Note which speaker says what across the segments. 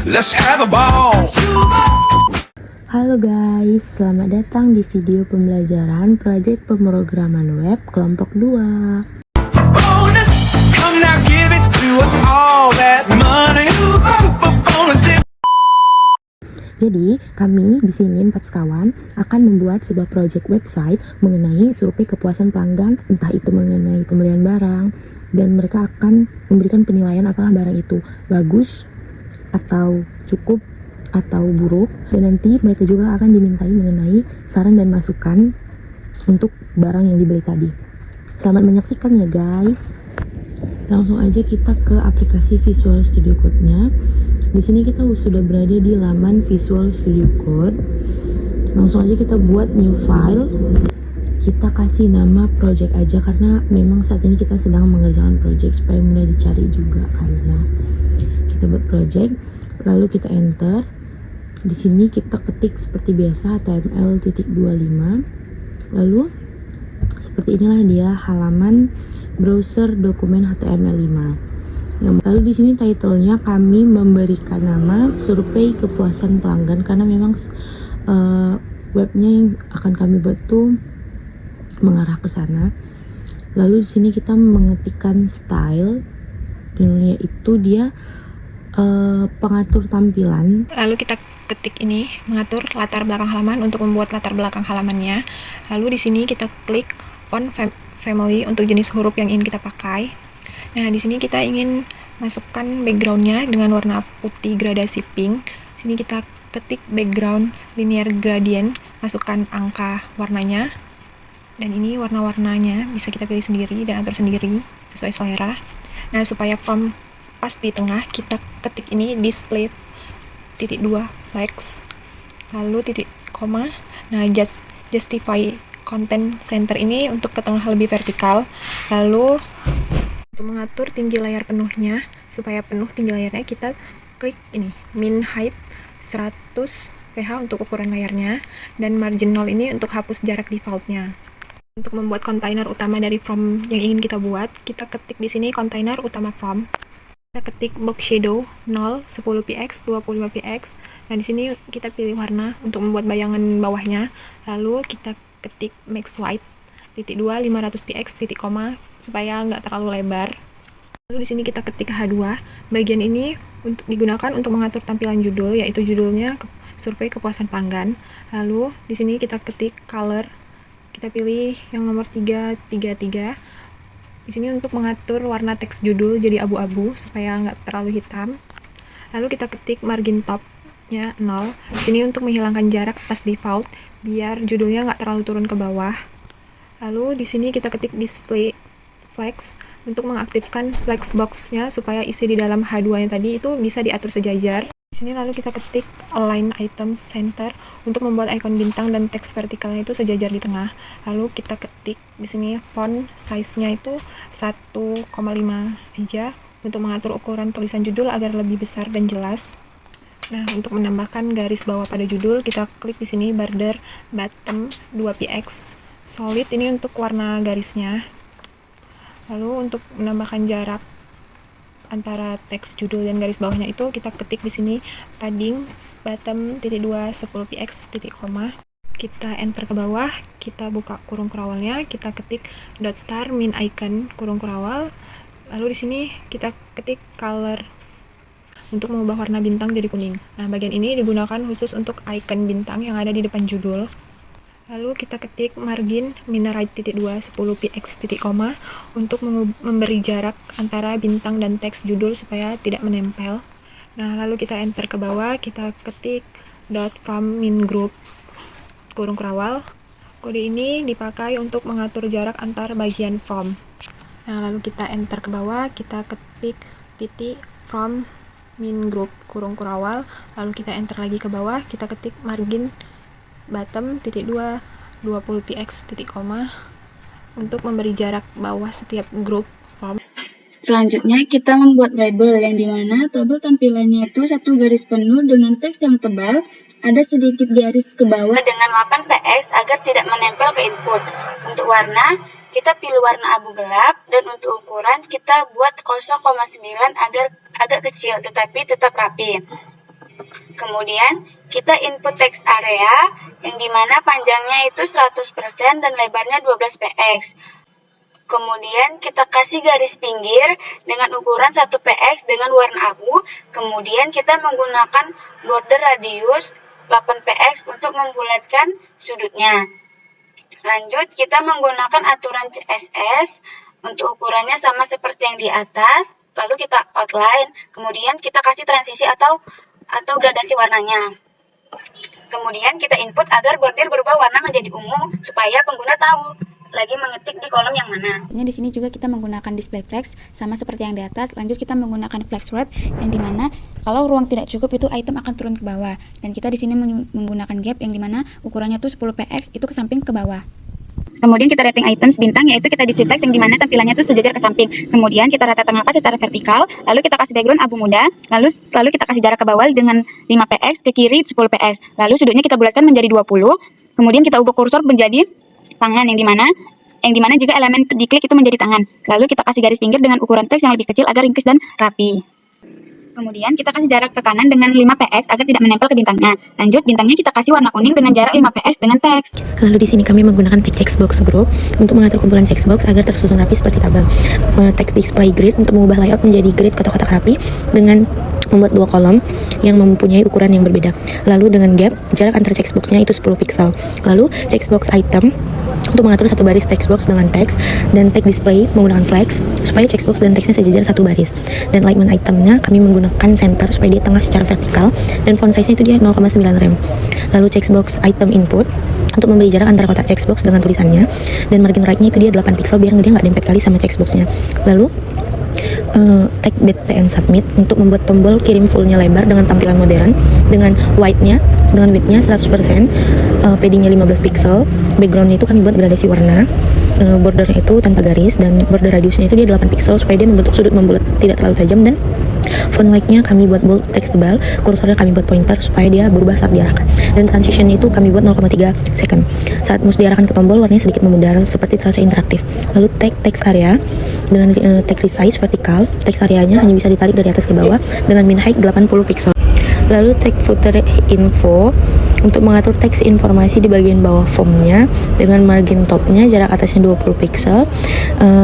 Speaker 1: Let's have a ball.
Speaker 2: Halo guys, selamat datang di video pembelajaran proyek pemrograman web kelompok 2.
Speaker 1: Bonus, come now give it to us all that money. Super bonuses.
Speaker 2: Jadi, kami di sini 4 sekawan akan membuat sebuah proyek website mengenai survei kepuasan pelanggan, entah itu mengenai pembelian barang, dan mereka akan memberikan penilaian apakah barang itu bagus atau cukup atau buruk, dan nanti mereka juga akan dimintai mengenai saran dan masukan untuk barang yang dibeli tadi. Selamat menyaksikan ya guys. Langsung aja kita ke aplikasi Visual Studio Code-nya. Di sini kita sudah berada di laman Visual Studio Code. Langsung aja kita buat new file. Kita kasih nama project aja karena memang saat ini kita sedang mengerjakan project supaya mudah dicari juga kan ya. Kita buat project, lalu kita enter. Di sini kita ketik seperti biasa HTML.25. Lalu seperti inilah dia halaman browser dokumen HTML5. Lalu di sini title-nya kami memberikan nama survei kepuasan pelanggan karena memang webnya yang akan kami buat tuh mengarah ke sana. Lalu di sini kita mengetikkan style, yaitu dia pengatur tampilan.
Speaker 3: Lalu kita ketik ini mengatur latar belakang halaman untuk membuat latar belakang halamannya. Lalu di sini kita klik font family untuk jenis huruf yang ingin kita pakai. Nah, di sini kita ingin masukkan backgroundnya dengan warna putih gradasi pink. Di sini kita ketik background linear gradient, masukkan angka warnanya. Dan ini warna-warnanya bisa kita pilih sendiri dan atur sendiri sesuai selera. Nah, supaya font pas di tengah, kita ketik ini display titik 2 flex, lalu titik koma. Nah, justify content center ini untuk ke tengah lebih vertikal. Lalu untuk mengatur tinggi layar penuhnya supaya penuh tinggi layarnya, kita klik ini min height 100 ph untuk ukuran layarnya, dan margin 0 ini untuk hapus jarak defaultnya. Untuk membuat kontainer utama dari from yang ingin kita buat, kita ketik di sini kontainer utama from. Kita ketik box shadow 0, 10 px, 25 px. Nah, di sini kita pilih warna untuk membuat bayangan bawahnya. Lalu kita ketik max white titik 2, 500 px titik koma supaya nggak terlalu lebar. Lalu di sini kita ketik H2. Bagian ini untuk digunakan untuk mengatur tampilan judul, yaitu judulnya survei kepuasan pelanggan. Lalu di sini kita ketik color. Kita pilih yang nomor 333. Di sini untuk mengatur warna teks judul jadi abu-abu supaya nggak terlalu hitam. Lalu kita ketik margin top-nya 0. Di sini untuk menghilangkan jarak atas default biar judulnya nggak terlalu turun ke bawah. Lalu di sini kita ketik display flex untuk mengaktifkan flex box-nya supaya isi di dalam H2 yang tadi itu bisa diatur sejajar. Di sini lalu kita ketik align item center untuk membuat ikon bintang dan teks vertikalnya itu sejajar di tengah. Lalu kita ketik di sini font size-nya itu 1,5 aja untuk mengatur ukuran tulisan judul agar lebih besar dan jelas. Nah, untuk menambahkan garis bawah pada judul, kita klik di sini border bottom 2px solid, ini untuk warna garisnya. Lalu untuk menambahkan jarak antara teks judul dan garis bawahnya itu, kita ketik di sini padding bottom titik 2 10 px titik koma. Kita enter ke bawah, kita buka kurung kurawalnya, kita ketik dot star min icon kurung kurawal. Lalu di sini kita ketik color untuk mengubah warna bintang jadi kuning. Nah, bagian ini digunakan khusus untuk icon bintang yang ada di depan judul. Lalu kita ketik margin min right titik 2 10 px titik koma untuk memberi jarak antara bintang dan teks judul supaya tidak menempel. Nah, lalu kita enter ke bawah, kita ketik dot from min group kurung kurawal. Kode ini dipakai untuk mengatur jarak antar bagian from. Nah, lalu kita enter ke bawah, kita ketik titik from min group kurung kurawal. Lalu kita enter lagi ke bawah, kita ketik margin bottom titik 2 20 px titik koma untuk memberi jarak bawah setiap grup form.
Speaker 4: Selanjutnya kita membuat label yang dimana tabel tampilannya itu satu garis penuh dengan teks yang tebal, ada sedikit garis ke bawah dengan 8 px agar tidak menempel ke input. Untuk warna, kita pilih warna abu gelap, dan untuk ukuran kita buat 0,9 agar agak kecil tetapi tetap rapi. Kemudian kita input text area yang dimana panjangnya itu 100% dan lebarnya 12 px. Kemudian kita kasih garis pinggir dengan ukuran 1 px dengan warna abu. Kemudian kita menggunakan border radius 8 px untuk membulatkan sudutnya. Lanjut, kita menggunakan aturan CSS untuk ukurannya sama seperti yang di atas. Lalu kita outline, kemudian kita kasih transisi atau gradasi warnanya. Kemudian kita input agar bordir berubah warna menjadi ungu supaya pengguna tahu lagi mengetik di kolom yang mana.
Speaker 5: Di sini juga kita menggunakan display flex sama seperti yang di atas. Lanjut kita menggunakan flex wrap yang dimana kalau ruang tidak cukup itu item akan turun ke bawah. Dan kita di sini menggunakan gap yang dimana ukurannya tuh 10 px itu ke samping ke bawah.
Speaker 4: Kemudian kita rating items bintang, yaitu kita display flex yang dimana tampilannya itu sejajar ke samping. Kemudian kita rata tengahkan secara vertikal, lalu kita kasih background abu muda, lalu kita kasih jarak ke bawah dengan 5 px, ke kiri 10 px. Lalu sudutnya kita bulatkan menjadi 20. Kemudian kita ubah kursor menjadi tangan yang dimana jika elemen diklik itu menjadi tangan. Lalu kita kasih garis pinggir dengan ukuran teks yang lebih kecil agar ringkis dan rapi. Kemudian kita kasih jarak ke kanan dengan 5 px agar tidak menempel ke bintangnya. Lanjut, bintangnya kita kasih warna kuning dengan jarak 5 px dengan teks.
Speaker 2: Lalu di sini kami menggunakan textbox group untuk mengatur kumpulan textbox agar tersusun rapi seperti tabel. Text display grid untuk mengubah layout menjadi grid kotak-kotak rapi dengan membuat 2 kolom yang mempunyai ukuran yang berbeda. Lalu dengan gap, jarak antara textboxnya itu 10 pixel. Lalu textbox item untuk mengatur satu baris textbox dengan teks, dan text display menggunakan flex supaya textbox dan teksnya sejajar satu baris. Dan alignment itemnya kami menggunakan center supaya dia tengah secara vertikal, dan font size nya itu dia 0,9 rem. Lalu textbox item input untuk memberi jarak antara kotak textbox dengan tulisannya, dan margin right-nya itu dia 8 pixel biar dia nggak dempet kali sama textboxnya. Lalu tag btn submit untuk membuat tombol kirim fullnya lebar dengan tampilan modern dengan width-nya 100%, paddingnya 15 pixel, background-nya itu kami buat gradasi warna, bordernya itu tanpa garis, dan border radiusnya itu dia 8 pixel supaya dia membentuk sudut membulat tidak terlalu tajam, dan font weight-nya kami buat bold teks tebal, kursornya kami buat pointer supaya dia berubah saat diarahkan, dan transition-nya itu kami buat 0,3 second. Saat mus diarahkan ke tombol, warnanya sedikit memudar seperti terasa interaktif. Lalu tag text area dengan tag resize vertikal, text areanya hanya bisa ditarik dari atas ke bawah dengan min height 80 pixel. Lalu tag footer info untuk mengatur teks informasi di bagian bawah formnya dengan margin topnya jarak atasnya 20 pixel.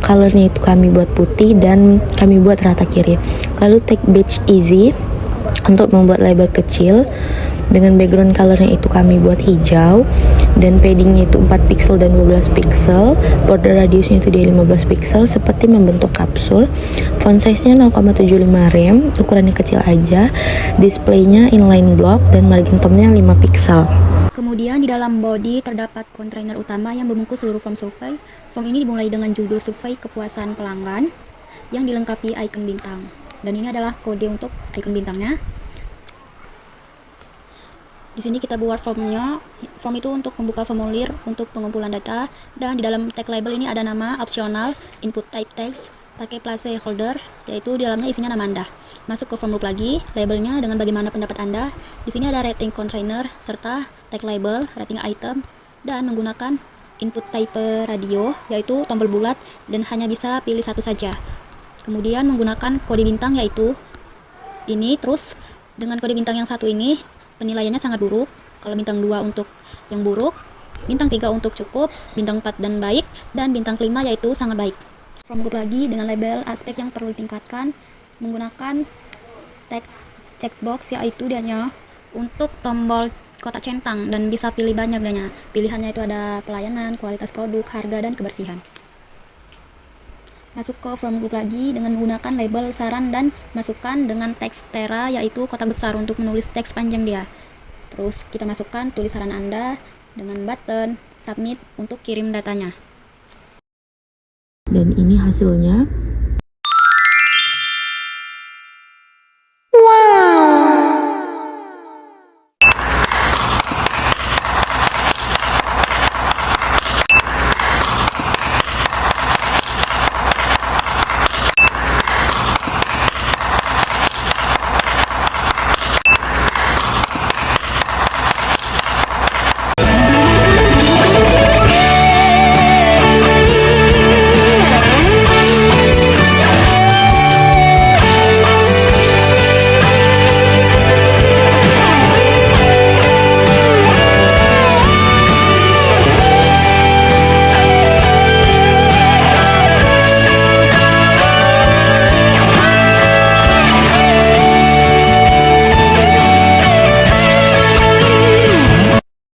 Speaker 2: Colornya itu kami buat putih dan kami buat rata kiri. Lalu tag batch easy untuk membuat label kecil dengan background colornya itu kami buat hijau, dan paddingnya itu 4 pixel dan 12 pixel, border radiusnya itu dia 15 pixel seperti membentuk kapsul, font size nya 0,75 rem, ukurannya kecil aja, displaynya inline block, dan margin topnya 5 pixel.
Speaker 5: Kemudian di dalam body terdapat kontainer utama yang membungkus seluruh form survei. Form ini dimulai dengan judul survei kepuasan pelanggan yang dilengkapi icon bintang, dan ini adalah kode untuk icon bintangnya. Di sini kita buat formnya. Form itu untuk membuka formulir untuk pengumpulan data, dan di dalam tag label ini ada nama opsional, input type text, pakai placeholder, yaitu di dalamnya isinya nama Anda. Masuk ke form loop lagi, labelnya dengan bagaimana pendapat Anda. Di sini ada rating container serta tag label, rating item, dan menggunakan input type radio, yaitu tombol bulat dan hanya bisa pilih satu saja. Kemudian menggunakan kode bintang, yaitu ini. Terus dengan kode bintang yang satu ini penilaiannya sangat buruk. Kalau bintang 2 untuk yang buruk, bintang 3 untuk cukup, bintang 4 dan baik, dan bintang 5 yaitu sangat baik. Form group lagi dengan label aspek yang perlu ditingkatkan, menggunakan tag checkbox, yaitu dianya untuk tombol kotak centang dan bisa pilih banyak dianya. Pilihannya itu ada pelayanan, kualitas produk, harga, dan kebersihan. Masuk ke form group lagi dengan menggunakan label saran dan masukan dengan teks tera, yaitu kotak besar untuk menulis teks panjang dia. Terus kita masukkan tulis saran Anda dengan button submit untuk kirim datanya.
Speaker 2: Dan ini hasilnya.